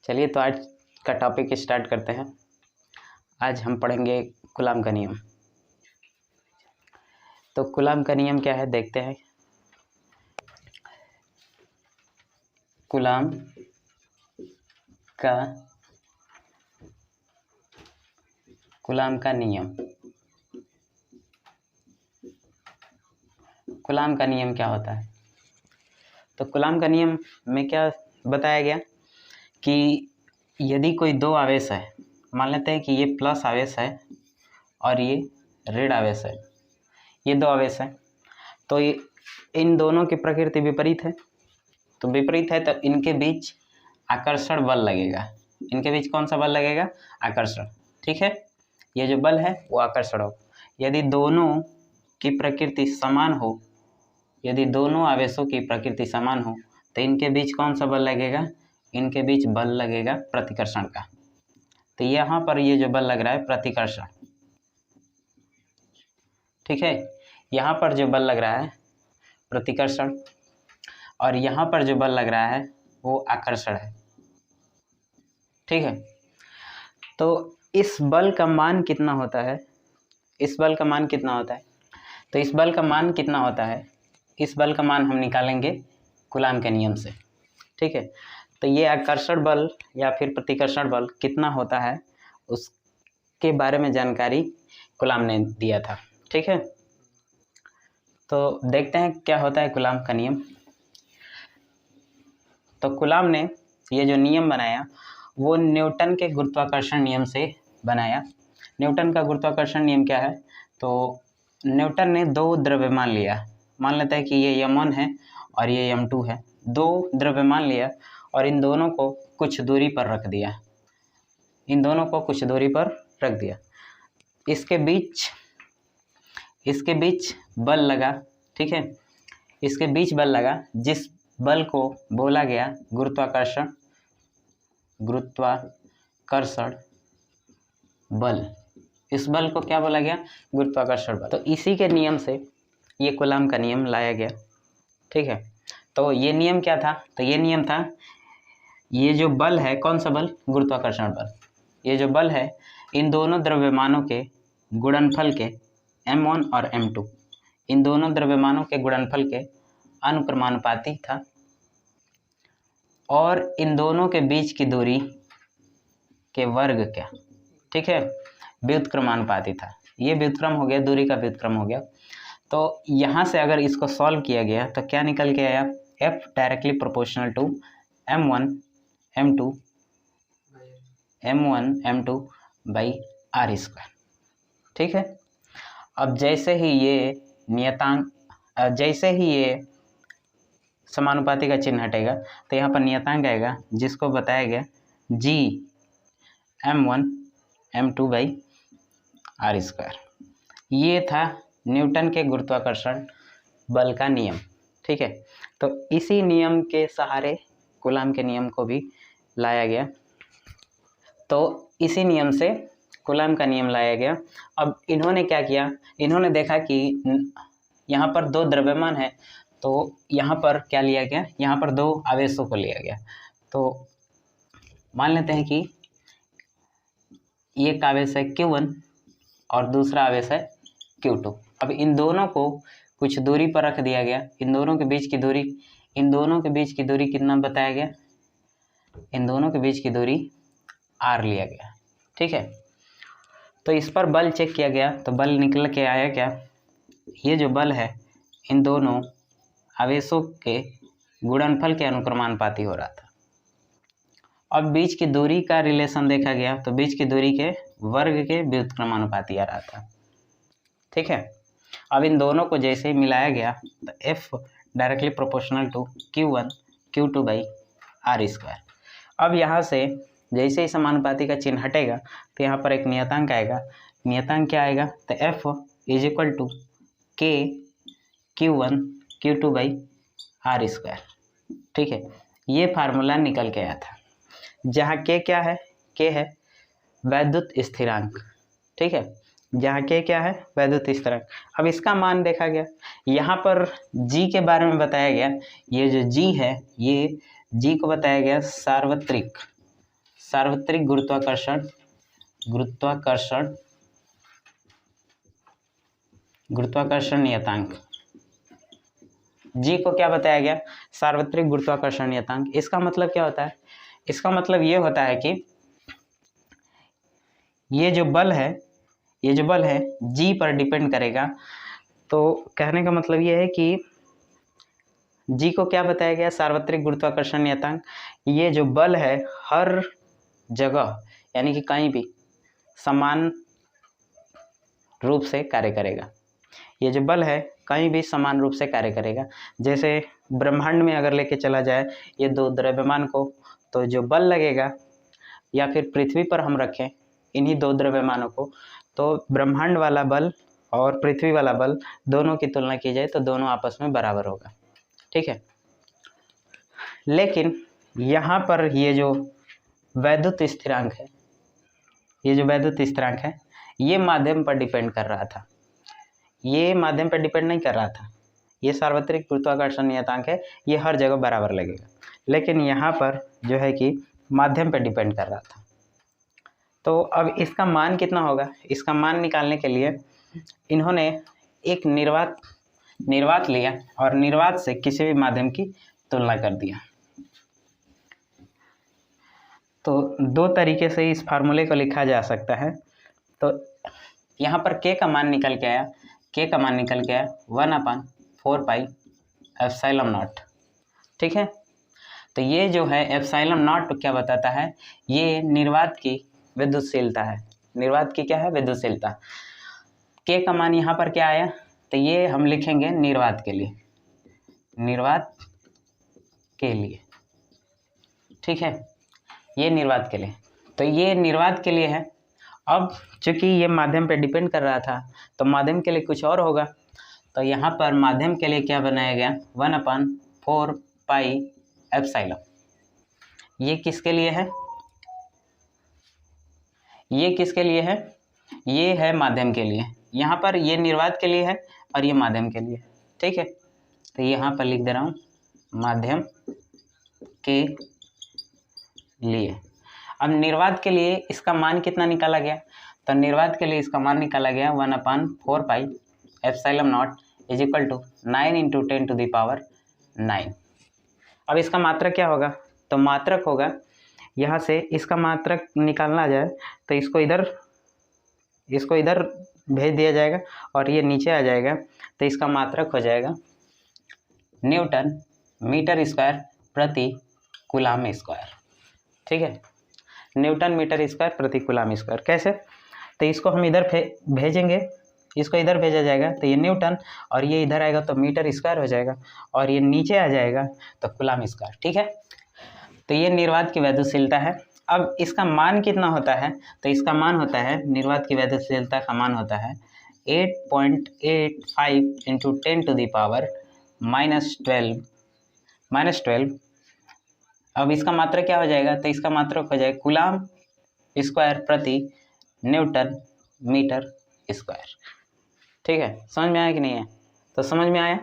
चलिए तो आज का टॉपिक स्टार्ट करते हैं। आज हम पढ़ेंगे कूलाम का नियम। तो कूलाम का नियम क्या है देखते हैं। कूलाम का नियम। कूलाम का नियम क्या होता है? तो कूलाम का नियम में क्या बताया गया कि यदि कोई दो आवेश है, मान लेते हैं कि ये प्लस आवेश है और ये ऋण आवेश है, ये दो आवेश है, तो ये इन दोनों की प्रकृति विपरीत है। तो विपरीत है तो इनके बीच आकर्षण बल लगेगा। इनके बीच कौन सा बल लगेगा? आकर्षण। ठीक है, ये जो बल है वो आकर्षण हो। यदि दोनों की प्रकृति समान हो, यदि दोनों आवेशों की प्रकृति समान हो तो इनके बीच कौन सा बल लगेगा? इनके बीच बल लगेगा प्रतिकर्षण का। तो यहाँ पर ये जो बल लग रहा है प्रतिकर्षण, ठीक है, यहाँ पर जो बल लग रहा है प्रतिकर्षण और यहाँ पर जो बल लग रहा है वो आकर्षण है। ठीक है, तो इस बल का मान कितना होता है? इस बल का मान कितना होता है? तो इस बल का मान कितना होता है? इस बल का मान हम निकालेंगे कूलाम के नियम से। ठीक है, तो ये आकर्षण बल या फिर प्रतिकर्षण बल कितना होता है उसके बारे में जानकारी कूलाम ने दिया था। ठीक है, तो देखते हैं क्या होता है कूलाम का नियम। तो कूलाम ने ये जो नियम बनाया वो न्यूटन के गुरुत्वाकर्षण नियम से बनाया। न्यूटन का गुरुत्वाकर्षण नियम क्या है? तो न्यूटन ने दो द्रव्यमान लिया, मान लेते हैं कि ये m1 है और ये m2 है। दो द्रव्यमान लिया और इन दोनों को कुछ दूरी पर रख दिया, इन दोनों को कुछ दूरी पर रख दिया। इसके बीच बल लगा। ठीक है, इसके बीच बल लगा जिस बल को बोला गया गुरुत्वाकर्षण बल। इस बल को क्या बोला गया? गुरुत्वाकर्षण बल। तो इसी के नियम से ये कूलाम का नियम लाया गया। ठीक है, तो ये नियम क्या था? तो ये नियम था, ये जो बल है कौन सा बल? गुरुत्वाकर्षण बल। ये जो बल है इन दोनों द्रव्यमानों के गुणनफल के m1 और m2, इन दोनों द्रव्यमानों के गुणनफल के अनुक्रमानुपाती था और इन दोनों के बीच की दूरी के वर्ग क्या, ठीक है, व्युत्क्रमानुपाती था। ये व्युत्क्रम हो गया, दूरी का व्युत्क्रम हो गया। तो यहाँ से अगर इसको सॉल्व किया गया तो क्या निकल के आया? F directly proportional to m1 m2 by r square. ठीक है, अब जैसे ही ये समानुपाती का चिन्ह हटेगा तो यहाँ पर नियतांक आएगा जिसको बताया गया g m1 m2 by r square. ये था न्यूटन के गुरुत्वाकर्षण बल का नियम। ठीक है, तो इसी नियम के सहारे कूलाम के नियम को भी लाया गया। तो इसी नियम से कूलाम का नियम लाया गया। अब इन्होंने क्या किया? इन्होंने देखा कि यहाँ पर दो द्रव्यमान है, तो यहाँ पर क्या लिया गया? यहाँ पर दो आवेशों को लिया गया। तो मान लेते हैं कि एक आवेश है Q1 और दूसरा आवेश है Q2। अब इन दोनों को कुछ दूरी पर रख दिया गया। इन दोनों के बीच की दूरी कितना बताया गया? इन दोनों के बीच की दूरी r लिया गया। ठीक है, तो इस पर बल चेक किया गया तो बल निकल के आया क्या? ये जो बल है इन दोनों आवेशों के गुणनफल के अनुक्रमानुपाती हो रहा था। अब बीच की दूरी का रिलेशन देखा गया तो बीच की दूरी के वर्ग के व्युत्क्रमानुपाती आ रहा था। ठीक है, अब इन दोनों को जैसे ही मिलाया गया तो F directly proportional to Q1 Q2 by r square. अब यहाँ से जैसे ही समानुपाती का चिन्ह हटेगा तो यहाँ पर एक नियतांक आएगा। नियतांक क्या आएगा? तो F is equal to K Q1 Q2 by r square. ठीक है, ये फार्मूला निकल के आया था जहाँ K क्या है? K है वैद्युत स्थिरांक। ठीक है, जहाँ K क्या है? वैद्युत स्थिरांक। अब इसका मान देखा गया, यहाँ पर G के बारे में बताया गया। ये जो G है, ये G को बताया गया सार्वत्रिक सार्वत्रिक गुरुत्वाकर्षण नियतांक। जी को क्या बताया गया? सार्वत्रिक गुरुत्वाकर्षण नियतांक। इसका मतलब क्या होता है? इसका मतलब ये होता है कि ये जो बल है जी पर डिपेंड करेगा। तो कहने का मतलब ये है कि जी को क्या बताया गया? सार्वत्रिक गुरुत्वाकर्षण नियतांक। ये जो बल है हर जगह यानी कि कहीं भी समान रूप से कार्य करेगा। ये जो बल है कहीं भी समान रूप से कार्य करेगा। जैसे ब्रह्मांड में अगर लेके चला जाए ये दो द्रव्यमान को, तो जो बल लगेगा, या फिर पृथ्वी पर हम रखें इन्हीं दो द्रव्यमानों को, तो ब्रह्मांड वाला बल और पृथ्वी वाला बल दोनों की तुलना की जाए तो दोनों आपस में बराबर होगा। ठीक है। लेकिन यहाँ पर ये जो वैद्युत स्थिरांक है, ये माध्यम पर डिपेंड कर रहा था। ये माध्यम पर डिपेंड नहीं कर रहा था। ये सार्वत्रिक गुरुत्वाकर्षण नियतांक है, ये हर जगह बराबर लगेगा। लेकिन यहाँ पर जो है कि माध्यम पर डिपेंड कर रहा था। तो अब इसका मान कितना होगा? इसका मान निकालने के लिए इन्होंने एक निर्वात लिया और निर्वात से किसी भी माध्यम की तुलना कर दिया। तो दो तरीके से इस फार्मूले को लिखा जा सकता है। तो यहाँ पर k का मान निकल के आया, 1/4 एप्सिलॉन नॉट। ठीक है। तो ये जो है एप्सिलॉन नॉट क्या बताता है? ये निर्वात की विद्युतशीलता है। निर्वात की क्या है? विद्युतशीलता। k का मान यहाँ पर क्या आया? तो ये हम लिखेंगे निर्वात के लिए। ठीक है, ये निर्वात के लिए। तो ये निर्वात के लिए है। अब चूंकि ये माध्यम पे डिपेंड कर रहा था तो माध्यम के लिए कुछ और होगा। तो यहाँ पर माध्यम के लिए क्या बनाया गया? 1/4 एप्सिलॉन। ये किसके लिए है? ये है माध्यम के लिए। यहाँ पर ये निर्वात के लिए है और ये माध्यम के लिए। ठीक है। तो यहाँ पर लिख दे रहा हूँ माध्यम के लिए। अब निर्वात के लिए इसका मान कितना निकाला गया? तो निर्वात के लिए इसका मान निकाला गया 1/4 epsilon naught is equal to 9 × 10⁹ अब इसका मात्रक क्या होगा? तो मात्रक होगा, यहाँ से इसका मात्रक निकालना जाए तो इसको इधर भेज दिया जाएगा और ये नीचे आ जाएगा। तो इसका मात्रक हो जाएगा न्यूटन मीटर स्क्वायर प्रति कूलाम स्क्वायर। ठीक है, न्यूटन मीटर स्क्वायर प्रति कूलाम स्क्वायर। कैसे? तो इसको हम इधर भेजेंगे, इसको इधर भेजा जाएगा तो ये न्यूटन, और ये इधर आएगा तो मीटर स्क्वायर हो जाएगा, और ये नीचे आ जाएगा तो कूलाम स्क्वायर। ठीक है। तो ये निर्वात की वैद्युतशीलता है। अब इसका मान कितना होता है? तो इसका मान होता है, निर्वात की वैद्युतशीलता का मान होता है 8.85 × 10⁻12। अब इसका मात्रक क्या हो जाएगा? तो इसका मात्रक हो जाएगा कूलाम स्क्वायर प्रति न्यूटन मीटर स्क्वायर। ठीक है, समझ में आया कि नहीं है? तो समझ में आया।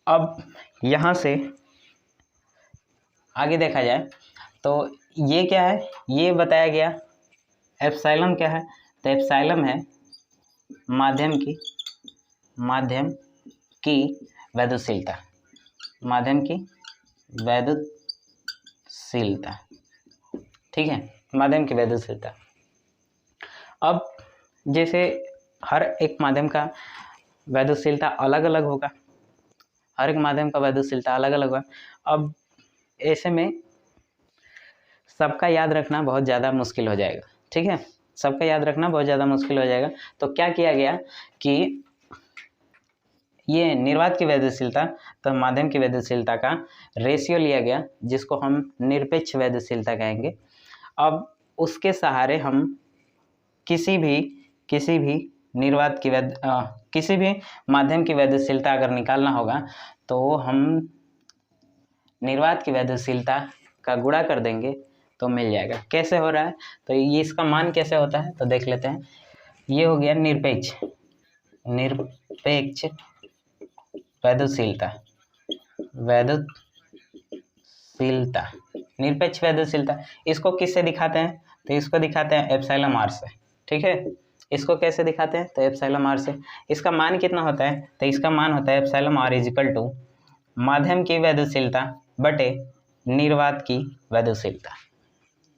अब यहाँ से आगे देखा जाए तो ये क्या है? ये बताया गया एप्सिलॉन क्या है? तो एप्सिलॉन है माध्यम की वैद्युतशीलता। ठीक है, माध्यम की वैद्युतशीलता। अब जैसे हर एक माध्यम का वैद्युतशीलता अलग अलग होगा, अब ऐसे में सबका याद रखना बहुत ज़्यादा मुश्किल हो जाएगा। ठीक है, सबका याद रखना बहुत ज़्यादा मुश्किल हो जाएगा। तो क्या किया गया कि ये निर्वात की वैद्युतशीलता तो माध्यम की वैद्युतशीलता का रेशियो लिया गया, जिसको हम निरपेक्ष वैद्युतशीलता कहेंगे। अब उसके सहारे हम किसी भी निर्वात की किसी भी माध्यम की वैद्युतशीलता अगर निकालना होगा तो हम निर्वात की वैद्युतशीलता का गुणा कर देंगे तो मिल जाएगा। कैसे हो रहा है? तो ये इसका मान कैसे होता है तो देख लेते हैं। ये हो गया निरपेक्ष वैद्युतशीलता निरपेक्ष वैद्युतशीलता इसको किससे दिखाते हैं? तो इसको दिखाते हैं एप्सिलॉन आर से। ठीक है, इसको कैसे दिखाते हैं? तो एप्सिलॉन आर से। इसका मान कितना होता है? तो इसका मान होता है एप्सिलॉन आर इजिकल टू माध्यम की वैद्युतशीलता बटे निर्वात की वैद्युतशीलता।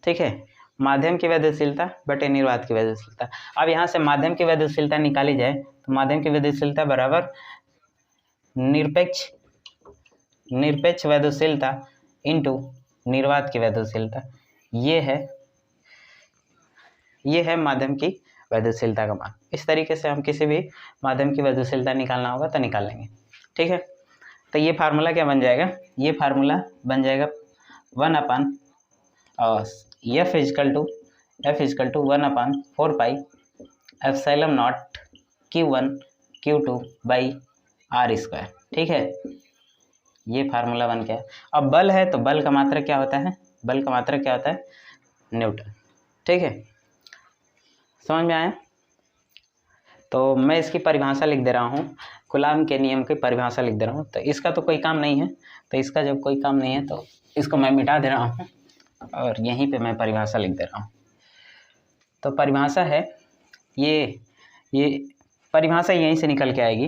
ठीक है, माध्यम की वैद्युतशीलता बटे निर्वात की वैद्युतशीलता। अब यहाँ से माध्यम की वैद्युतशीलता निकाली जाए तो माध्यम की वैद्युतशीलता बराबर निरपेक्ष वैद्युतशीलता इंटू निर्वात की वैद्युतशीलता। ये है माध्यम की वैद्युतशीलता का मान। इस तरीके से हम किसी भी माध्यम की वैद्युतशीलता निकालना होगा तो निकाल लेंगे। ठीक है, तो ये फार्मूला क्या बन जाएगा? ये फार्मूला बन जाएगा 1/f is equal to 1/4 pi epsilon naught Q1 Q2 by R square. ठीक है, ये फार्मूला बन गया। अब बल है तो बल का मात्रक क्या होता है? बल का मात्रक क्या होता है? न्यूटन। ठीक है, समझ में आया? तो मैं इसकी परिभाषा लिख दे रहा हूँ, कूलाम के नियम की परिभाषा लिख दे रहा हूँ। तो इसका तो कोई काम नहीं है, तो इसका जब कोई काम नहीं है तो इसको मैं मिटा दे रहा हूँ और यहीं पे मैं परिभाषा लिख दे रहा हूँ। तो परिभाषा है ये परिभाषा यहीं से निकल के आएगी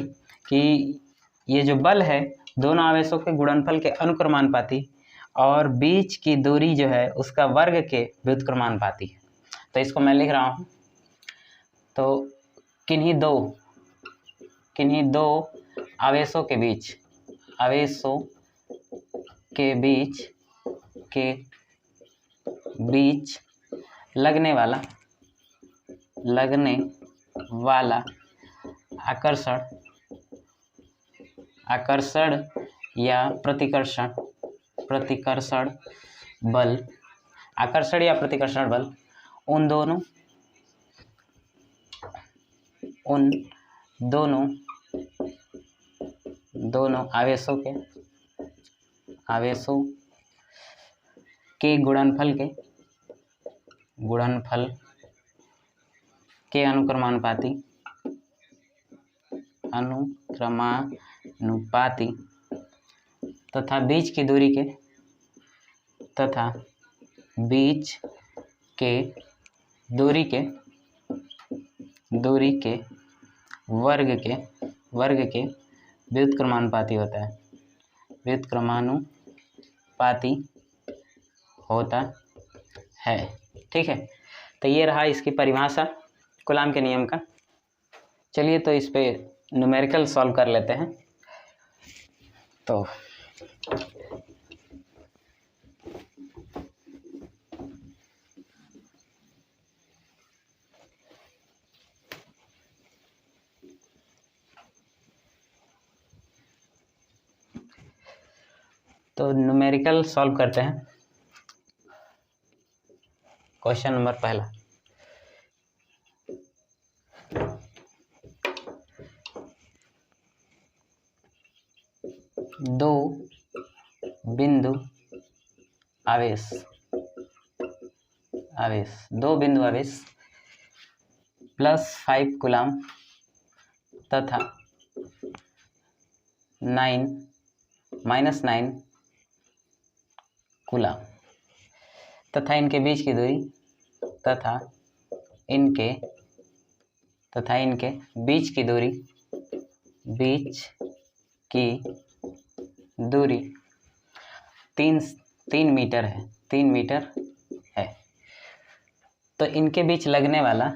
कि ये जो बल है दोनों आवेशों के गुणनफल के अनुक्रमानुपाती और बीच की दूरी जो है उसका वर्ग के व्युत्क्रमानुपाती है। तो इसको मैं लिख रहा हूँ, तो किन्हीं दो आवेशों के बीच लगने वाला आकर्षण या प्रतिकर्षण बल उन दोनों आवेशों के गुणनफल के अनुक्रमानुपाती तथा बीच की दूरी के वर्ग के व्युत्क्रमानुपाती होता है। ठीक है, तो ये रहा इसकी परिभाषा कूलाम के नियम का। चलिए तो इस पे न्यूमेरिकल सॉल्व कर लेते हैं। तो न्यूमेरिकल सॉल्व करते हैं। क्वेश्चन नंबर पहला, दो बिंदु आवेश +5 कूलाम तथा -9 कूलाम तथा इनके बीच की दूरी तथा इनके बीच की दूरी 3 मीटर है। तो इनके बीच लगने वाला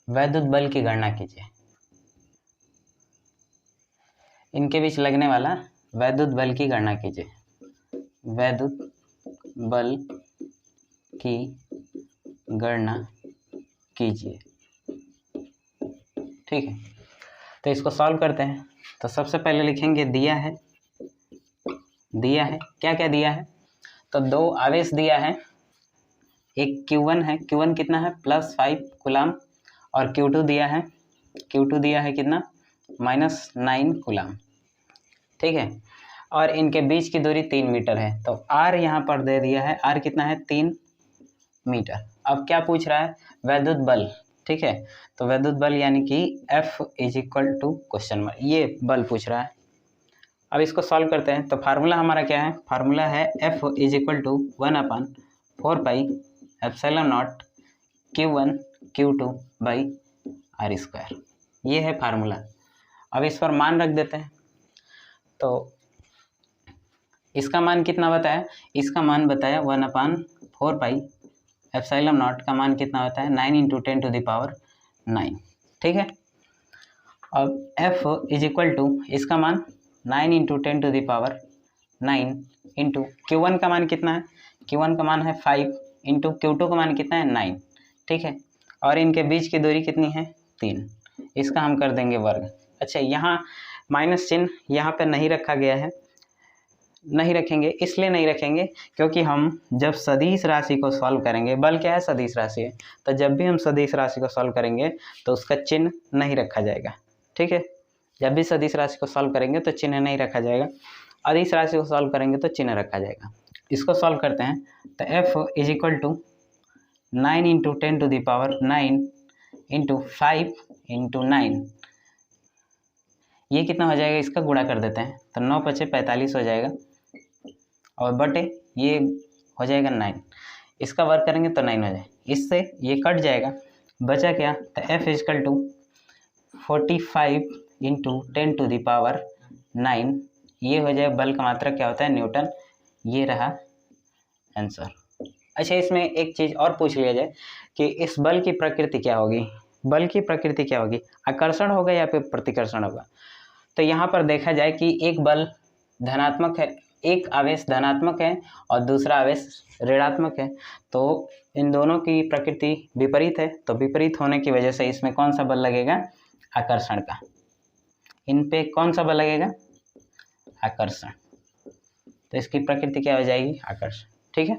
वैद्युत बल की गणना कीजिए। इनके बीच लगने वाला वैद्युत बल की गणना कीजिए। ठीक है, तो इसको सॉल्व करते हैं। तो सबसे पहले लिखेंगे दिया है क्या दिया है? तो दो आवेश दिया है, एक Q1 है, Q1 कितना है? +5 कूलाम, और Q2 दिया है कितना? -9 कूलाम। ठीक है, और इनके बीच की दूरी 3 मीटर है। तो R यहाँ पर दे दिया है, R कितना है? 3 मीटर। अब क्या पूछ रहा है, वैद्युत बल, ठीक है। तो वैद्युत बल यानी कि F is equal to question mark, ये बल पूछ रहा है। अब इसको सॉल्व करते हैं। तो फार्मूला हमारा क्या है, फार्मूला है F is equal to 1/4 pi epsilon naught Q1 Q2 by R square, ये है फार्मूला। अब इस पर मान रख देते हैं। तो इसका मान कितना बताया, इसका मान बताया 1/4 पाई एप्सिलॉन नॉट का मान कितना होता है 9 × 10⁹, ठीक है। अब F इज इक्वल टू इसका मान 9 × 10⁹ इंटू Q1 का मान कितना है, Q1 का मान है 5 इंटू Q2 का मान कितना है 9, ठीक है। और इनके बीच की दूरी कितनी है 3, इसका हम कर देंगे वर्ग। अच्छा, यहाँ माइनस चिन्ह यहाँ पे नहीं रखा गया है, नहीं रखेंगे, इसलिए नहीं रखेंगे क्योंकि हम जब सदिश राशि को सॉल्व करेंगे, बल क्या है सदिश राशि है, तो जब भी हम सदिश राशि को सॉल्व करेंगे तो उसका चिन्ह नहीं रखा जाएगा, ठीक है। जब भी सदिश राशि को सॉल्व करेंगे तो चिन्ह नहीं रखा जाएगा, अदिश राशि को सॉल्व करेंगे तो चिन्ह रखा जाएगा। इसको सॉल्व करते हैं। तो F is equal to 9 × 10⁹ into 5 × 9, ये कितना हो जाएगा, इसका गुणा कर देते हैं। तो 9 × 5 = 45 हो जाएगा, और बटे ये हो जाएगा 9, इसका वर्ग करेंगे तो 9 हो जाएगा, इससे ये कट जाएगा, बचा क्या। तो F इज इक्वल टू 45 × 10⁹, ये हो जाए बल का मात्रक क्या होता है न्यूटन, ये रहा आंसर। अच्छा, इसमें एक चीज़ और पूछ लिया जाए कि इस बल की प्रकृति क्या होगी, बल की प्रकृति क्या होगी, आकर्षण होगा या फिर प्रतिकर्षण होगा। तो यहाँ पर देखा जाए कि एक बल धनात्मक है, एक आवेश धनात्मक है और दूसरा आवेश ऋणात्मक है, तो इन दोनों की प्रकृति विपरीत है। तो विपरीत होने की वजह से इसमें कौन सा बल लगेगा, आकर्षण का। इन पे कौन सा बल लगेगा, आकर्षण। तो इसकी प्रकृति क्या हो जाएगी, आकर्षण, ठीक है।